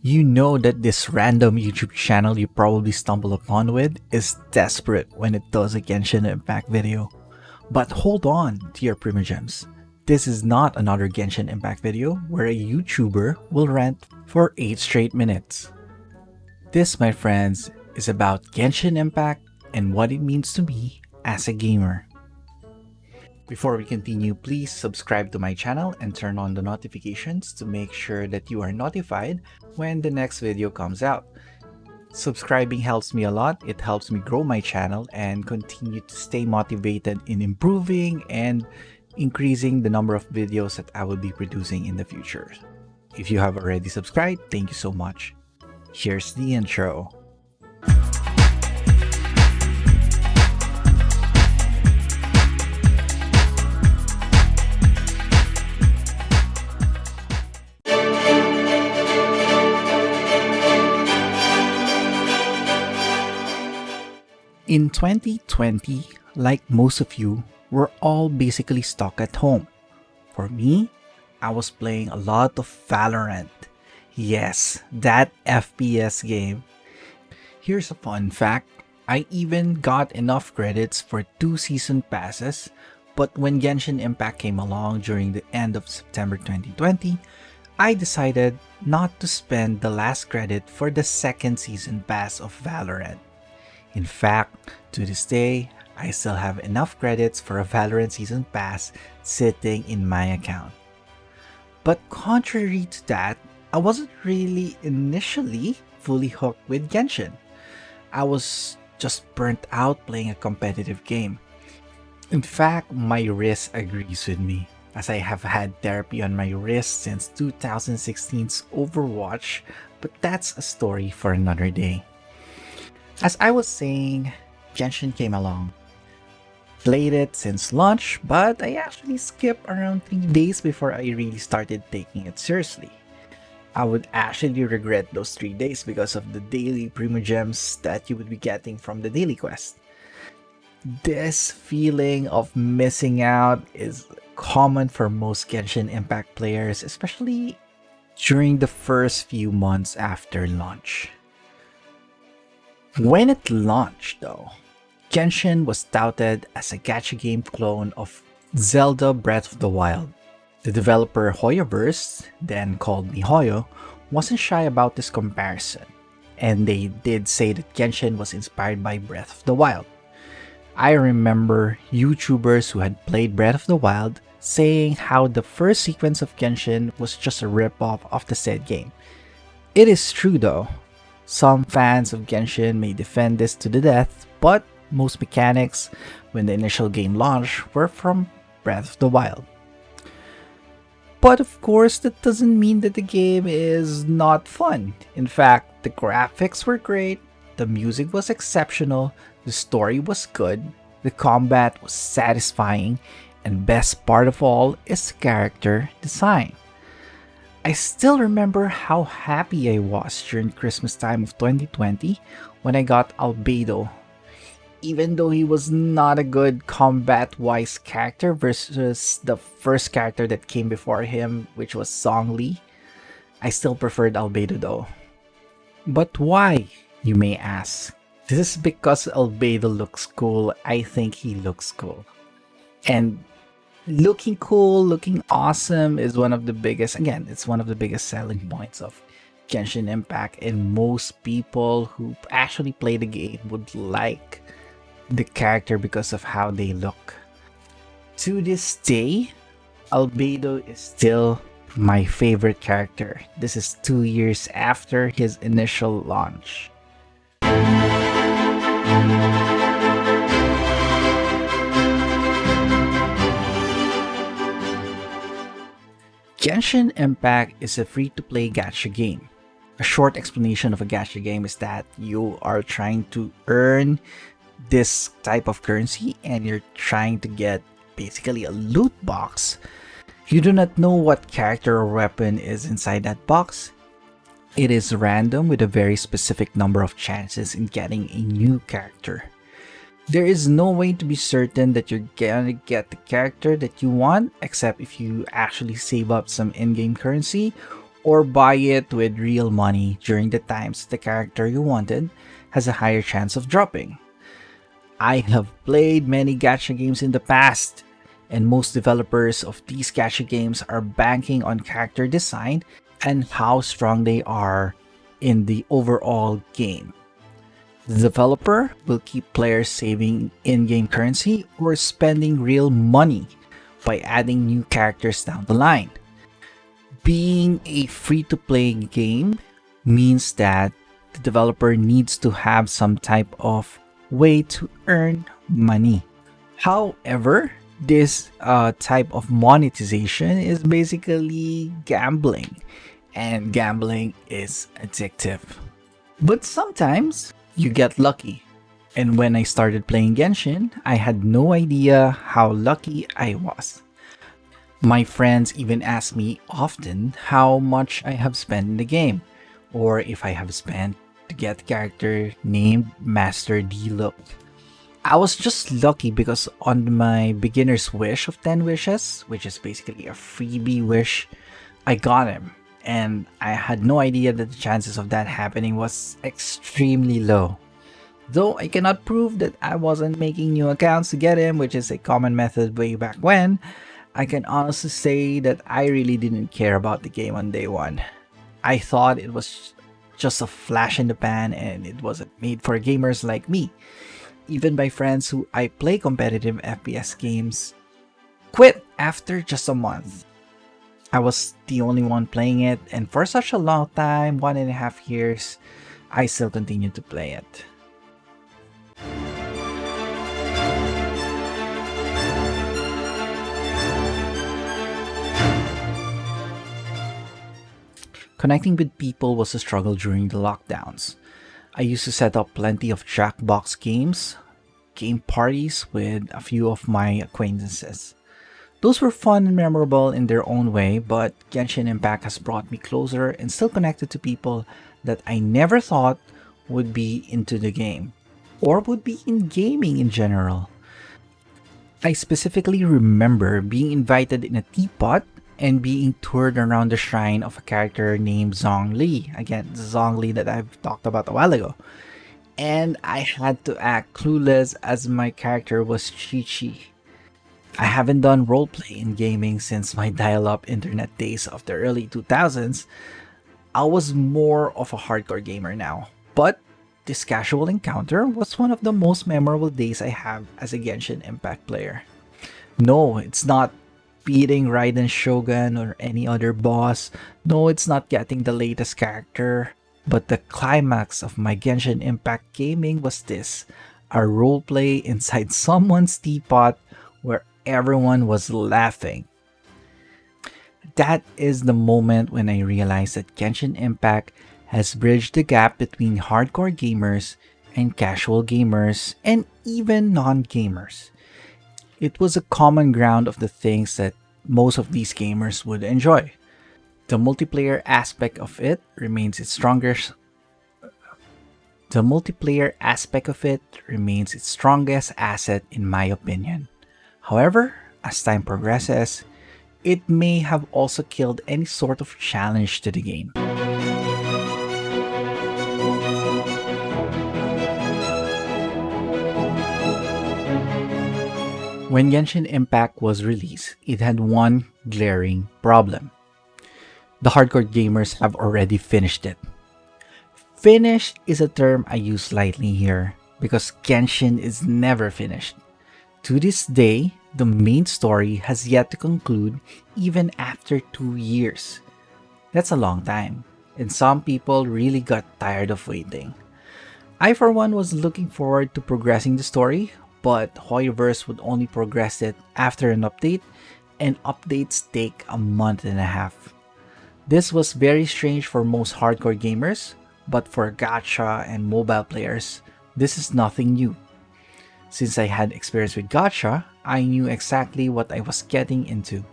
You know that this random YouTube channel you probably stumble upon with is desperate when it does a Genshin Impact video. But hold on, dear Primogems. This is not another Genshin Impact video where a YouTuber will rant for 8 straight minutes. This, my friends, is about Genshin Impact and what it means to me as a gamer. Before we continue, please subscribe to my channel and turn on the notifications to make sure that you are notified when the next video comes out. Subscribing helps me a lot. It helps me grow my channel and continue to stay motivated in improving and increasing the number of videos that I will be producing in the future. If you have already subscribed, thank you so much. Here's the intro. In 2020, like most of you, we're all basically stuck at home. For me, I was playing a lot of Valorant. Yes, that FPS game. Here's a fun fact. I even got enough credits for 2 season passes, but when Genshin Impact came along during the end of September 2020, I decided not to spend the last credit for the 2nd season pass of Valorant. In fact, to this day, I still have enough credits for a Valorant Season Pass sitting in my account. But contrary to that, I wasn't really initially fully hooked with Genshin. I was just burnt out playing a competitive game. In fact, my wrist agrees with me, as I have had therapy on my wrist since 2016's Overwatch, but that's a story for another day. As I was saying, Genshin came along. Played it since launch, but I actually skipped around 3 days before I really started taking it seriously. I would actually regret those 3 days because of the daily Primogems that you would be getting from the daily quest. This feeling of missing out is common for most Genshin Impact players, especially during the first few months after launch. When it launched though, Genshin was touted as a gacha game clone of Zelda Breath of the Wild. The developer Hoyoverse, then called miHoYo, wasn't shy about this comparison, and they did say that Genshin was inspired by Breath of the Wild. I remember YouTubers who had played Breath of the Wild saying how the first sequence of Genshin was just a ripoff of the said game. It is true though. Some fans of Genshin may defend this to the death, but most mechanics when the initial game launched were from Breath of the Wild. But of course, that doesn't mean that the game is not fun. In fact, the graphics were great, the music was exceptional, the story was good, the combat was satisfying, and best part of all is character design. I still remember how happy I was during Christmas time of 2020 when I got Albedo. Even though he was not a good combat-wise character versus the first character that came before him, which was Zhongli, I still preferred Albedo though. But why, you may ask? This is because Albedo looks cool. I think he looks cool. And looking cool, looking awesome is one of the biggest, again, it's one of the biggest selling points of Genshin Impact, and most people who actually play the game would like the character because of how they look. To this day, Albedo is still my favorite character. This is 2 years after his initial launch. Genshin Impact is a free-to-play gacha game. A short explanation of a gacha game is that you are trying to earn this type of currency and you're trying to get basically a loot box. You do not know what character or weapon is inside that box. It is random with a very specific number of chances in getting a new character. There is no way to be certain that you're gonna get the character that you want, except if you actually save up some in-game currency, or buy it with real money during the times the character you wanted has a higher chance of dropping. I have played many gacha games in the past, and most developers of these gacha games are banking on character design and how strong they are in the overall game. The developer will keep players saving in-game currency or spending real money by adding new characters down the line. Being a free-to-play game means that the developer needs to have some type of way to earn money. However, this type of monetization is basically gambling, and gambling is addictive. But sometimes you get lucky. And when I started playing Genshin, I had no idea how lucky I was. My friends even ask me often how much I have spent in the game, or if I have spent to get a character named Master D-Look. I was just lucky because on my beginner's wish of 10 wishes, which is basically a freebie wish, I got him. And I had no idea that the chances of that happening was extremely low. Though I cannot prove that I wasn't making new accounts to get him, which is a common method way back when, I can honestly say that I really didn't care about the game on day one. I thought it was just a flash in the pan and it wasn't made for gamers like me. Even my friends who I play competitive FPS games quit after just a month. I was the only one playing it, and for such a long time, 1.5 years, I still continued to play it. Connecting with people was a struggle during the lockdowns. I used to set up plenty of Jackbox games, game parties with a few of my acquaintances. Those were fun and memorable in their own way, but Genshin Impact has brought me closer and still connected to people that I never thought would be into the game, or would be in gaming in general. I specifically remember being invited in a teapot and being toured around the shrine of a character named Zhongli. Again, Zhongli that I've talked about a while ago. And I had to act clueless as my character was Chi-Chi. I haven't done roleplay in gaming since my dial-up internet days of the early 2000s. I was more of a hardcore gamer now, but this casual encounter was one of the most memorable days I have as a Genshin Impact player. No, it's not beating Raiden Shogun or any other boss. No, it's not getting the latest character. But the climax of my Genshin Impact gaming was this: a roleplay inside someone's teapot where everyone was laughing. That is the moment when I realized that Genshin Impact has bridged the gap between hardcore gamers and casual gamers and even non-gamers. It was a common ground of the things that most of these gamers would enjoy. The multiplayer aspect of it remains its strongest. The multiplayer aspect of it remains its strongest asset in my opinion. However, as time progresses, it may have also killed any sort of challenge to the game. When Genshin Impact was released, it had one glaring problem. The hardcore gamers have already finished it. Finished is a term I use lightly here because Genshin is never finished. To this day, the main story has yet to conclude even after 2 years. That's a long time, and some people really got tired of waiting. I for one was looking forward to progressing the story, but Hoyoverse would only progress it after an update, and updates take a month and a half. This was very strange for most hardcore gamers, but for gacha and mobile players, this is nothing new. Since I had experience with gacha, I knew exactly what I was getting into.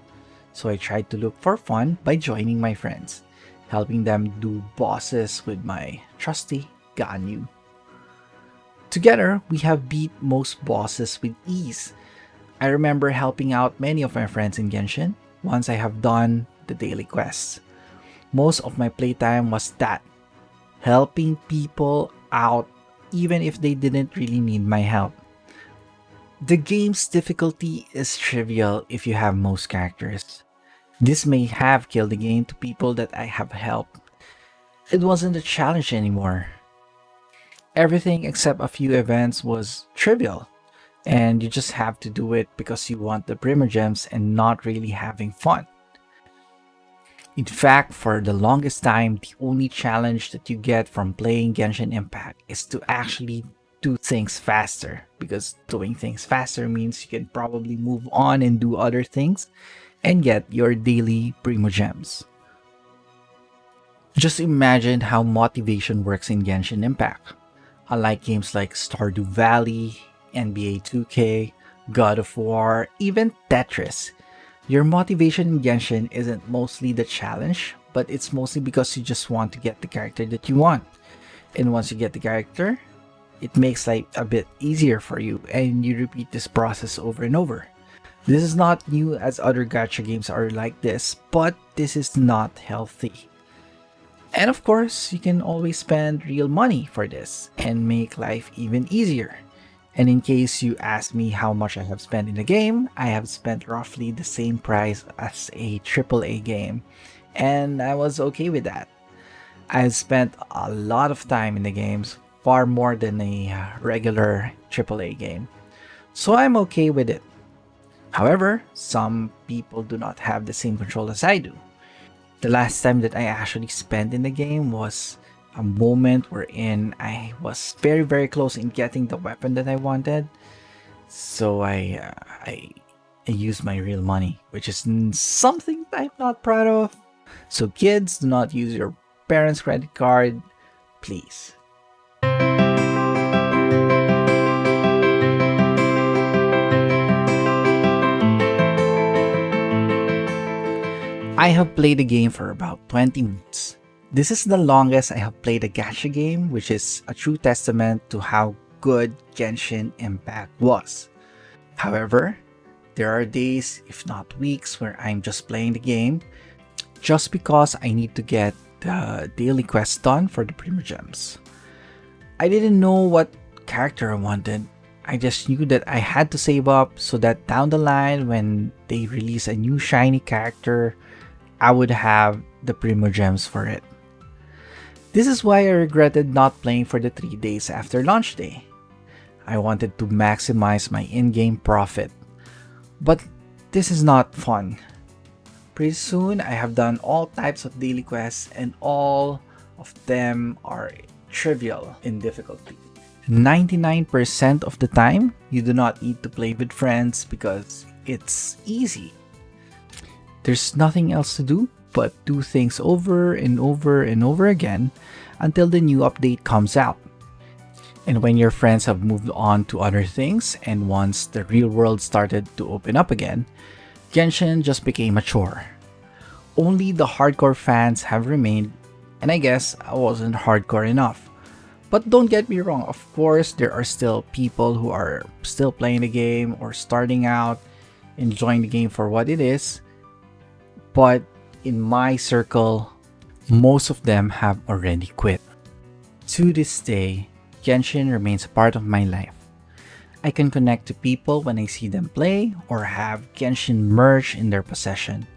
So I tried to look for fun by joining my friends, helping them do bosses with my trusty Ganyu. Together, we have beat most bosses with ease. I remember helping out many of my friends in Genshin once I have done the daily quests. Most of my playtime was that, helping people out even if they didn't really need my help. The game's difficulty is trivial if you have most characters. This may have killed the game to people that I have helped. It wasn't a challenge anymore. Everything except a few events was trivial, and you just have to do it because you want the Primogems and not really having fun. In fact, for the longest time, the only challenge that you get from playing Genshin Impact is to actually do things faster, because doing things faster means you can probably move on and do other things and get your daily Primogems. Just imagine how motivation works in Genshin Impact. Unlike games like Stardew Valley, NBA 2K, God of War, even Tetris, your motivation in Genshin isn't mostly the challenge, but it's mostly because you just want to get the character that you want. And once you get the character, it makes life a bit easier for you, and you repeat this process over and over. This is not new, as other gacha games are like this, but this is not healthy. And of course, you can always spend real money for this and make life even easier. And in case you ask me how much I have spent in the game, I have spent roughly the same price as a AAA game, and I was okay with that. I've spent a lot of time in the games, far more than a regular AAA game, so I'm okay with it. However, some people do not have the same control as I do. The last time that I actually spent in the game was a moment wherein I was very close in getting the weapon that I wanted. So I used my real money, which is something I'm not proud of. So kids, do not use your parents' credit card, please. I have played the game for about 20 minutes. This is the longest I have played a gacha game, which is a true testament to how good Genshin Impact was. However, there are days, if not weeks, where I'm just playing the game just because I need to get the daily quest done for the Primogems. I didn't know what character I wanted. I just knew that I had to save up so that down the line, when they release a new shiny character, I would have the Primogems for it. This is why I regretted not playing for the 3 days after launch day. I wanted to maximize my in-game profit. But this is not fun. Pretty soon, I have done all types of daily quests, and all of them are trivial in difficulty. 99% of the time, you do not need to play with friends because it's easy. There's nothing else to do but do things over and over and over again until the new update comes out. And when your friends have moved on to other things, and once the real world started to open up again, Genshin just became a chore. Only the hardcore fans have remained, and I guess I wasn't hardcore enough. But don't get me wrong, of course there are still people who are still playing the game or starting out, enjoying the game for what it is. But in my circle, most of them have already quit. To this day, Genshin remains a part of my life. I can connect to people when I see them play or have Genshin merch in their possession.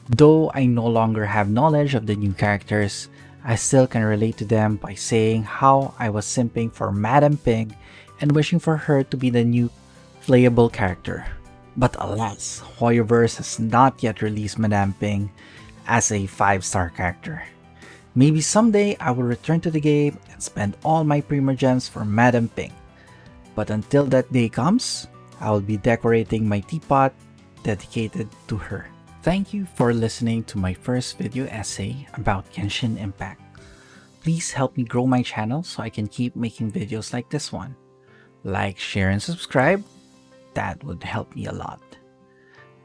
Though I no longer have knowledge of the new characters, I still can relate to them by saying how I was simping for Madame Pig and wishing for her to be the new playable character. But alas, Hoyoverse has not yet released Madame Ping as a 5-star character. Maybe someday I will return to the game and spend all my Primogems for Madame Ping. But until that day comes, I will be decorating my teapot dedicated to her. Thank you for listening to my first video essay about Genshin Impact. Please help me grow my channel so I can keep making videos like this one. Like, share, and subscribe. That would help me a lot.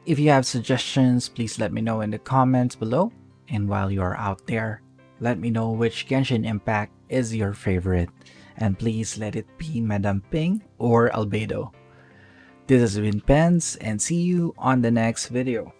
If you have suggestions, please let me know in the comments below. And while you are out there, let me know which Genshin Impact is your favorite. And please let it be Madame Ping or Albedo. This has been Penz, and see you on the next video.